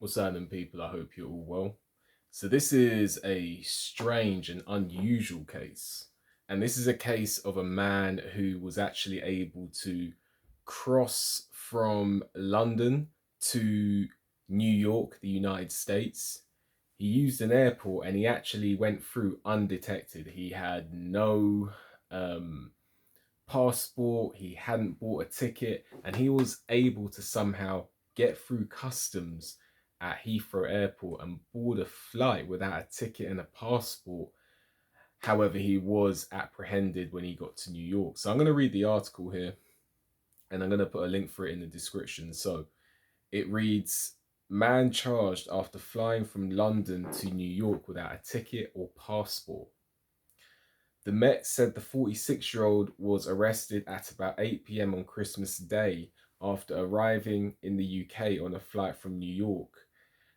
What's happening, people? I hope you're all well. So, this is a strange and unusual case. And this is a case of a man who was actually able to cross from London to New York, the United States. He used an airport and he actually went through undetected. He had no um, passport, he hadn't bought a ticket, and he was able to somehow get through customs at Heathrow Airport and board a flight without a ticket and a passport. However, he was apprehended when he got to New York. So I'm going to read the article here and I'm going to put a link for it in the description. So it reads: Man charged after flying from London to New York without a ticket or passport. The Met said the 46-year-old was arrested at about 8 p.m. on Christmas Day after arriving in the UK on a flight from New York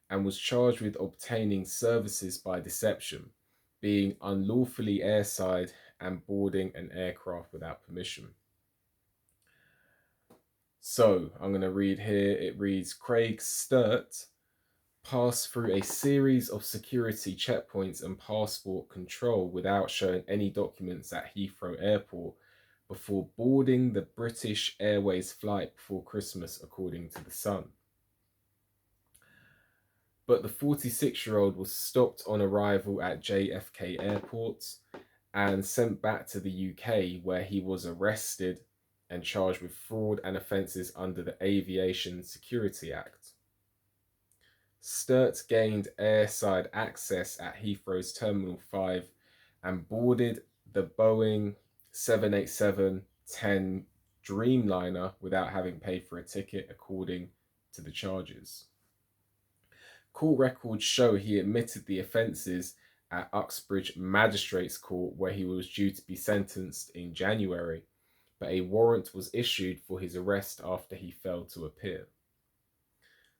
and was charged with obtaining services by deception, being unlawfully airside, and boarding an aircraft without permission. So I'm going to read here. It reads: Craig Sturt passed through a series of security checkpoints and passport control without showing any documents at Heathrow Airport before boarding the British Airways flight before Christmas, according to The Sun. But the 46-year-old was stopped on arrival at JFK Airport and sent back to the UK, where he was arrested and charged with fraud and offences under the Aviation Security Act. Sturt gained airside access at Heathrow's Terminal 5 and boarded the Boeing 787-10 Dreamliner without having paid for a ticket, according to the charges. Court records show he admitted the offences at Uxbridge Magistrates Court, where he was due to be sentenced in January, but a warrant was issued for his arrest after he failed to appear.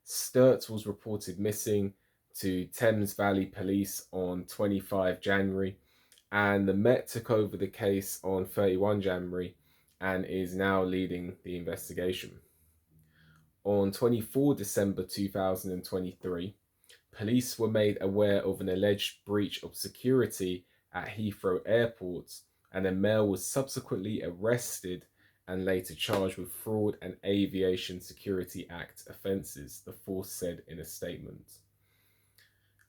Sturt was reported missing to Thames Valley Police on 25 January, and the Met took over the case on 31 January and is now leading the investigation. On 24 December 2023, police were made aware of an alleged breach of security at Heathrow Airport, and a male was subsequently arrested and later charged with fraud and Aviation Security Act offences, the force said in a statement.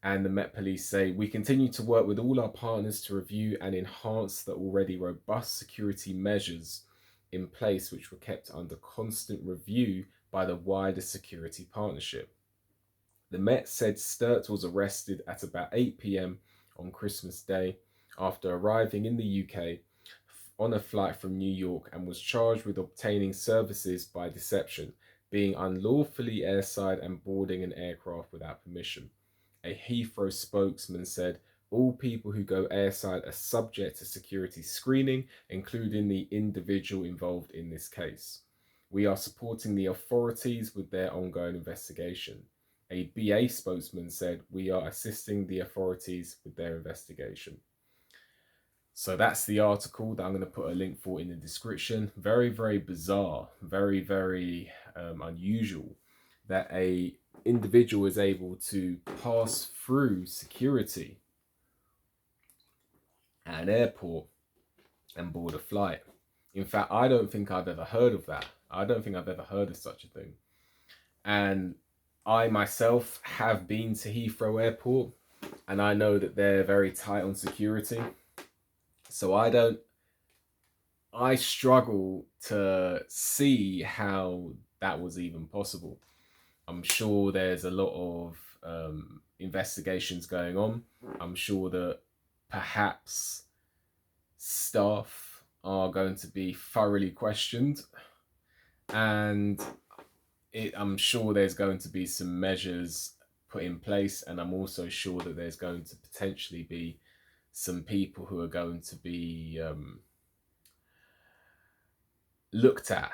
And the Met Police say, we continue to work with all our partners to review and enhance the already robust security measures in place, which were kept under constant review by the wider security partnership. The Met said Sturt was arrested at about 8 p.m. on Christmas Day after arriving in the UK on a flight from New York and was charged with obtaining services by deception, being unlawfully airside, and boarding an aircraft without permission. A Heathrow spokesman said all people who go airside are subject to security screening, including the individual involved in this case. We are supporting the authorities with their ongoing investigation. A BA spokesman said, we are assisting the authorities with their investigation. So that's the article that I'm going to put a link for in the description. Very, very bizarre, very, very unusual that a individual is able to pass through security at an airport and board a flight. In fact, I don't think I've ever heard of that. I don't think I've ever heard of such a thing. And I myself have been to Heathrow Airport, and I know that they're very tight on security. So I struggle to see how that was even possible. I'm sure there's a lot of investigations going on. I'm sure that perhaps staff are going to be thoroughly questioned, and I'm sure there's going to be some measures put in place, and I'm also sure that there's going to potentially be some people who are going to be looked at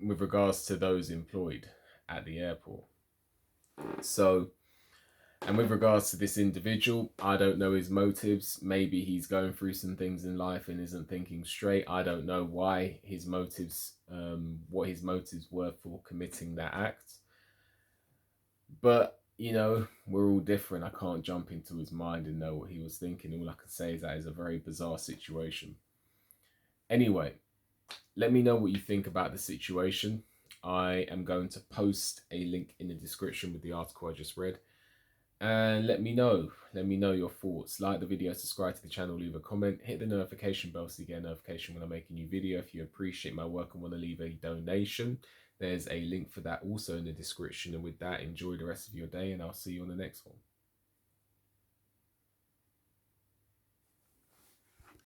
with regards to those employed at the airport. So, and with regards to this individual, I don't know his motives. Maybe he's going through some things in life and isn't thinking straight. I don't know why his motives, what his motives were for committing that act. But you know, we're all different. I can't jump into his mind and know what he was thinking. All I can say is that is a very bizarre situation. Anyway, let me know what you think about the situation. I am going to post a link in the description with the article I just read. And let me know. Let me know your thoughts. Like the video, subscribe to the channel, leave a comment, hit the notification bell so you get a notification when I make a new video. If you appreciate my work and want to leave a donation, there's a link for that also in the description. And with that, enjoy the rest of your day, and I'll see you on the next one.